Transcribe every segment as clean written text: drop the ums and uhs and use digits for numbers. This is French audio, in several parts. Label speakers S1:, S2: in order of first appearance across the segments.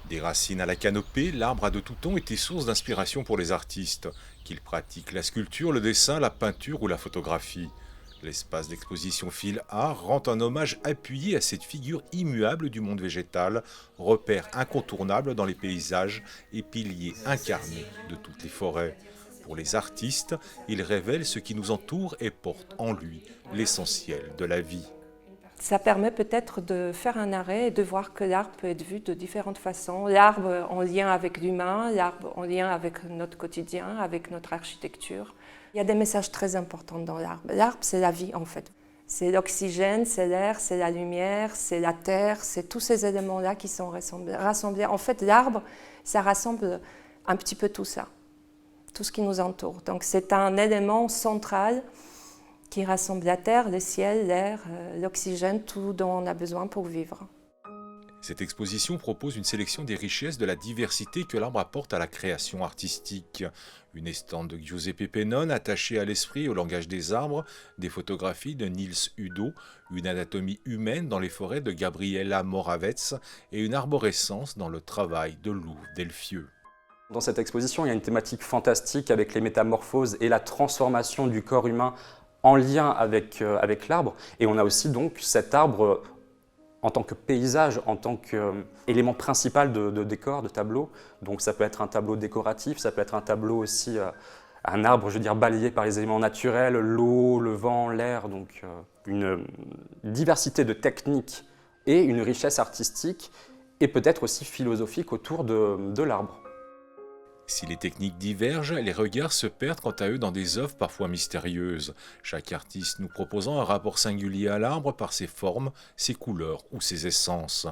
S1: Des racines à la canopée, l'arbre a de tout temps été source d'inspiration pour les artistes, qu'ils pratiquent la sculpture, le dessin, la peinture ou la photographie. L'espace d'exposition Fil Art rend un hommage appuyé à cette figure immuable du monde végétal, repère incontournable dans les paysages et pilier incarné de toutes les forêts. Pour les artistes, il révèle ce qui nous entoure et porte en lui l'essentiel de la vie.
S2: Ça permet peut-être de faire un arrêt et de voir que l'arbre peut être vu de différentes façons. L'arbre en lien avec l'humain, l'arbre en lien avec notre quotidien, avec notre architecture. Il y a des messages très importants dans l'arbre. L'arbre, c'est la vie en fait. C'est l'oxygène, c'est l'air, c'est la lumière, c'est la terre, c'est tous ces éléments-là qui sont rassemblés. En fait, l'arbre, ça rassemble un petit peu tout ça, tout ce qui nous entoure. Donc c'est un élément central qui rassemble la terre, le ciel, l'air, l'oxygène, tout dont on a besoin pour vivre.
S1: Cette exposition propose une sélection des richesses de la diversité que l'arbre apporte à la création artistique. Une estampe de Giuseppe Pennone attachée à l'esprit et au langage des arbres, des photographies de Nils Udo, une anatomie humaine dans les forêts de Gabriela Moravec et une arborescence dans le travail de Lou Delfieux.
S3: Dans cette exposition, il y a une thématique fantastique avec les métamorphoses et la transformation du corps humain en lien avec l'arbre. Et on a aussi donc cet arbre en tant que paysage, en tant qu'élément principal de décor, de tableau. Donc ça peut être un tableau décoratif, ça peut être un tableau aussi, un arbre, je veux dire, balayé par les éléments naturels, l'eau, le vent, l'air. Donc une diversité de techniques et une richesse artistique et peut-être aussi philosophique autour de l'arbre.
S1: Si les techniques divergent, les regards se perdent quant à eux dans des œuvres parfois mystérieuses, chaque artiste nous proposant un rapport singulier à l'arbre par ses formes, ses couleurs ou ses essences.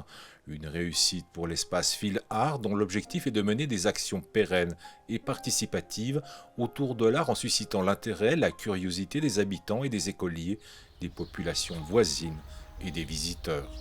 S1: Une réussite pour l'espace Fil Art dont l'objectif est de mener des actions pérennes et participatives autour de l'art en suscitant l'intérêt, la curiosité des habitants et des écoliers, des populations voisines et des visiteurs.